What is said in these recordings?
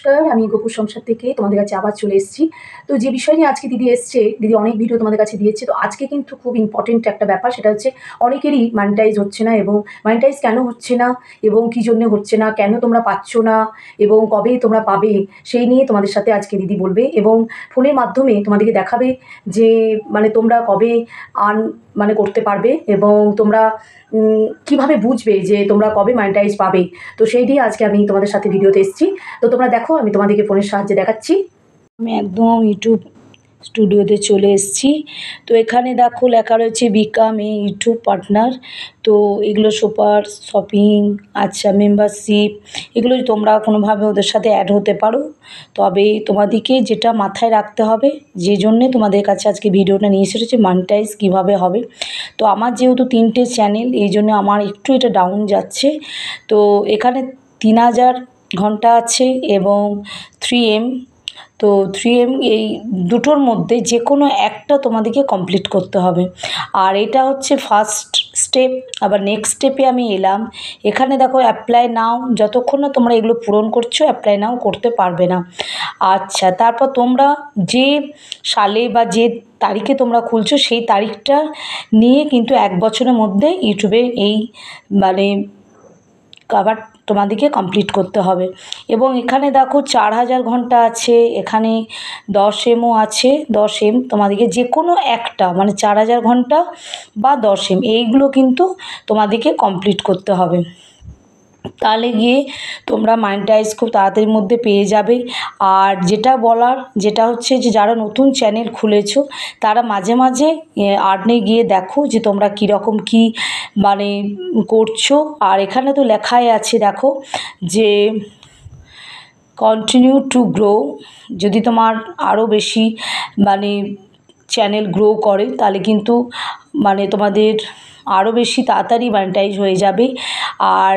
নমস্কার, আমি গোপুর সংসার থেকে তোমাদের কাছে আবার চলে এসেছি। তো যে বিষয় নিয়ে আজকে দিদি এসছে, দিদি অনেক ভিডিও তোমাদের কাছে দিয়েছে। তো আজকে কিন্তু খুব ইম্পর্টেন্ট একটা ব্যাপার, সেটা হচ্ছে অনেকেরই মনিটাইজ হচ্ছে না, এবং মনিটাইজ কেন হচ্ছে না এবং কী জন্যে হচ্ছে না, কেন তোমরা পাচ্ছ না এবং কবে তোমরা পাবে, সেই নিয়ে তোমাদের সাথে আজকে দিদি বলবে এবং ফোনের মাধ্যমে তোমাদেরকে দেখাবে যে তোমরা কবে করতে পারবে এবং তোমরা কিভাবে বুঝবে যে তোমরা কবে মনিটাইজ পাবে। তো সেই দিয়ে আজকে আমি তোমাদের সাথে ভিডিওতে এসেছি। তো তোমরা দেখো, আমি তোমাদেরকে ফোনের সাহায্যে দেখাচ্ছি। আমি একদম ইউটিউব স্টুডিওতে চলে এসেছি। তো এখানে দেখো লেখা রয়েছে বিকাম এ ইউটিউব পার্টনার। তো এগুলো সুপার শপিং, আচ্ছা মেম্বারশিপ, এগুলো তোমরা কোনোভাবে ওদের সাথে অ্যাড হতে পারো। তবে তোমাদেরকে যেটা মাথায় রাখতে হবে, যে জন্যে তোমাদের কাছে আজকে ভিডিওটা নিয়ে এসেছি, মনিটাইজ কীভাবে হবে। তো আমার যেহেতু 3টে চ্যানেল, এই জন্য আমার একটু এটা ডাউন যাচ্ছে। তো এখানে 3000 ঘন্টা আছে এবং 3M। তো 3M এই দুটোর মধ্যে যে কোনো একটা তোমাদেরকে কমপ্লিট করতে হবে। আর এটা হচ্ছে ফার্স্ট স্টেপ। আবার নেক্সট স্টেপে আমি এলাম। এখানে দেখো অ্যাপ্লাই নাও, যতক্ষণ না তোমরা এগুলো পূরণ করছো অ্যাপ্লাই নাও করতে পারবে না। আচ্ছা, তারপর তোমরা যে সালে বা যে তারিখে তোমরা খুলছো সেই তারিখটা নিয়ে কিন্তু 1 বছরের মধ্যে ইউটিউবে এই কভার তোমাদেরকে কমপ্লিট করতে হবে। এবং এখানে দেখো 4000 ঘন্টা আছে, এখানে 10Mও আছে। 10M তোমাদেরকে যে কোনো একটা 4000 ঘন্টা বা 10M এইগুলো কিন্তু তোমাদেরকে কমপ্লিট করতে হবে। তাহলে গিয়ে তোমরা মনিটাইজ খুব তাড়াতাড়ির মধ্যে পেয়ে যাবে। আর যেটা হচ্ছে যে যারা নতুন চ্যানেল খুলেছো তারা মাঝে মাঝে আর্নে গিয়ে দেখো যে তোমরা কীরকম কী করছো। আর এখানে তো লেখাই আছে দেখো যে কন্টিনিউ টু গ্রো। যদি তোমার আরও বেশি চ্যানেল গ্রো করে তাহলে কিন্তু তোমাদের আরও বেশি তাড়াতাড়ি মনিটাইজ হয়ে যাবে। আর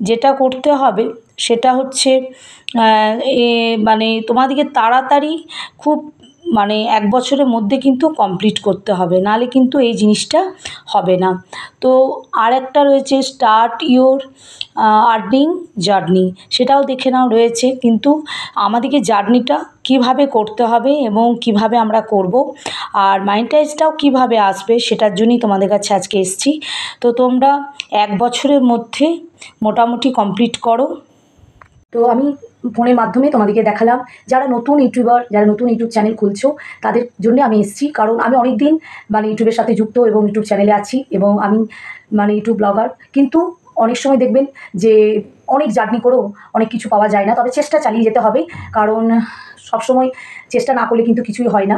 যেটা করতে হবে সেটা হচ্ছে তোমাদেরকে তাড়াতাড়ি খুব 1 বছরের মধ্যে কিন্তু কমপ্লিট করতে হবে, নাহলে কিন্তু এই জিনিসটা হবে না। তো আর একটা রয়েছে স্টার্ট ইওর আর্নিং জার্নি, সেটাও দেখে নাও রয়েছে। কিন্তু আমাদেরকে জার্নিটা কিভাবে করতে হবে এবং কিভাবে আমরা করব, আর মনিটাইজটাও কিভাবে আসবে, সেটার জন্যই তোমাদের কাছে আজকে এসেছি। তো তোমরা 1 বছরের মধ্যে মোটামুটি কমপ্লিট করো। তো আমি ফোনের মাধ্যমে তোমাদেরকে দেখালাম, যারা নতুন ইউটিউবার, যারা নতুন ইউটিউব চ্যানেল খুলছো তাদের জন্য আমি এসেছি। কারণ আমি অনেক দিন ইউটিউবের সাথে যুক্ত এবং ইউটিউব চ্যানেলে আছি এবং আমি ইউটিউব ব্লগার। কিন্তু অনেক সময় দেখবেন যে অনেক জার্নি করেও অনেক কিছু পাওয়া যায় না, তবে চেষ্টা চালিয়ে যেতে হবে। কারণ সবসময় চেষ্টা না করলে কিন্তু কিছুই হয় না,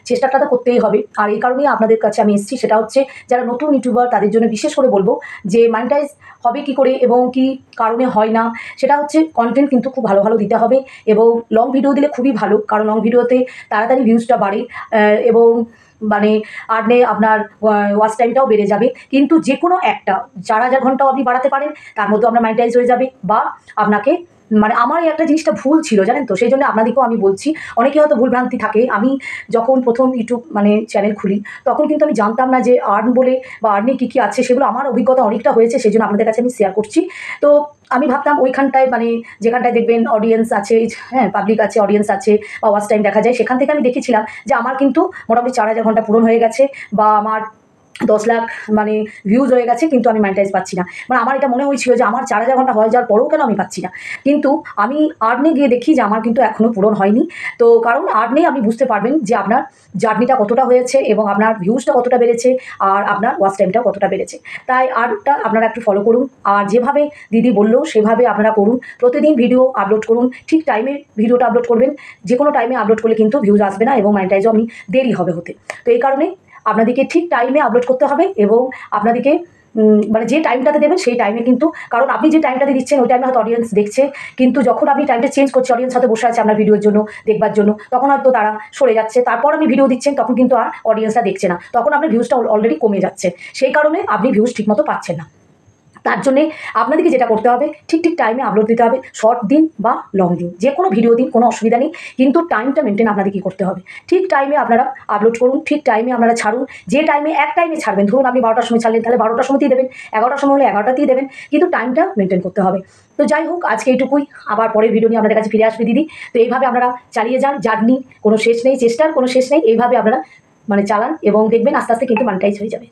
চেষ্টাটা তো করতেই হবে। আর এই কারণেই আপনাদের কাছে আমি এসেছি। সেটা হচ্ছে যারা নতুন ইউটিউবার তাদের জন্য বিশেষ করে বলবো যে মনিটাইজ হবে কী করে এবং কি কারণে হয় না, সেটা হচ্ছে কন্টেন্ট কিন্তু খুব ভালো ভালো দিতে হবে এবং লং ভিডিও দিলে খুবই ভালো। কারণ লং ভিডিওতে তাড়াতাড়ি ভিউজটা বাড়ে এবং আর্নে আপনার ওয়াচ টাইমটাও বেড়ে যাবে। কিন্তু যে কোনো একটা 4000 ঘন্টাও আপনি বাড়াতে পারেন, তার মধ্যেও আপনার মনিটাইজ হয়ে যাবে। বা আপনাকে আমার এই একটা জিনিসটা ভুল ছিল, জানেন তো, সেই জন্য আপনাদেরকেও আমি বলছি। অনেকে হয়তো ভুলভ্রান্তি থাকে। আমি যখন প্রথম ইউটিউব চ্যানেল খুলি তখন কিন্তু আমি জানতাম না যে আর্ন বলে বা আর্নে কী কী আছে। সেগুলো আমার অভিজ্ঞতা অনেকটা হয়েছে, সেই জন্য আপনাদের কাছে আমি শেয়ার করছি। তো আমি ভাবতাম ওইখানটায় যেখানটায় দেখবেন অডিয়েন্স আছে, হ্যাঁ পাবলিক আছে, অডিয়েন্স আছে বা ওয়াচ টাইম দেখা যায়, সেখান থেকে আমি দেখেছিলাম যে আমার কিন্তু মোটামুটি 4000 ঘন্টা পূরণ হয়ে গেছে বা আমার 10 লাখ ভিউজ হয়ে গেছে, কিন্তু আমি মনিটাইজ পাচ্ছি না। আমার এটা মনে হয়েছিল যে আমার 4000 ঘন্টা হয়ে যাওয়ার পরেও কেন আমি পাচ্ছি না। কিন্তু আমি আর্নে গিয়ে দেখি যে আমার কিন্তু এখনও পূরণ হয়নি। তো কারণ আর্নে আপনি বুঝতে পারবেন যে আপনার জার্নিটা কতটা হয়েছে এবং আপনার ভিউজটা কতটা বেড়েছে আর আপনার ওয়াচ টাইমটাও কতটা বেড়েছে। তাই আর্নটা আপনারা একটু ফলো করুন। আর যেভাবে দিদি বললো সেভাবে আপনারা করুন। প্রতিদিন ভিডিও আপলোড করুন, ঠিক টাইমে ভিডিওটা আপলোড করবেন। যে কোনো টাইমে আপলোড করলে কিন্তু ভিউজ আসবে না এবং মনিটাইজও আপনি দেরি হবে হতে। তো এই কারণে আপনাদেরকে ঠিক টাইমে আপলোড করতে হবে এবং আপনাদেরকে যে টাইমটাতে দেবেন সেই টাইমে কিন্তু, কারণ আপনি যে টাইমটাতে দিচ্ছেন ওই টাইমে হয়তো অডিয়েন্স দেখছে, কিন্তু যখন আপনি টাইমটা চেঞ্জ করছে অডিয়েন্স হয়তো বসে আছে আপনার ভিডিওর জন্য দেখবার জন্য, তখন হয়তো তারা সরে যাচ্ছে। তারপর আপনি ভিডিও দিচ্ছেন তখন কিন্তু আর অডিয়েন্সটা দেখছে না, তখন আপনার ভিউজটা অলরেডি কমে যাচ্ছে। সেই কারণে আপনি ভিউজ ঠিকমতো পাচ্ছেন না। তার জন্যে আপনাদেরকে যেটা করতে হবে, ঠিক ঠিক টাইমে আপলোড দিতে হবে। শর্ট দিন বা লং দিন, যে কোনো ভিডিও দিন, কোনো অসুবিধা নেই, কিন্তু টাইমটা মেনটেন আপনাদের কী করতে হবে। ঠিক টাইমে আপনারা আপলোড করুন, ঠিক টাইমে আপনারা ছাড়ুন। যে টাইমে এক টাইমে ছাড়বেন, ধরুন আপনি 12টার সময় ছাড়লেন, তাহলে 12টার সময়তেই দেবেন, 11টার সময় হলে 11টাতেই দেবেন, কিন্তু টাইমটা মেনটেন করতে হবে। তো যাই হোক, আজকে এইটুকুই। আবার পরের ভিডিও নিয়ে আপনাদের কাছে ফিরে আসবে দিদি। তো এইভাবে আপনারা চালিয়ে যান, জার্নি কোনো শেষ নেই, চেষ্টার কোনো শেষ নেই। এইভাবে আপনারা চালান এবং দেখবেন আস্তে আস্তে কিন্তু মনিটাইজ হয়ে যাবে।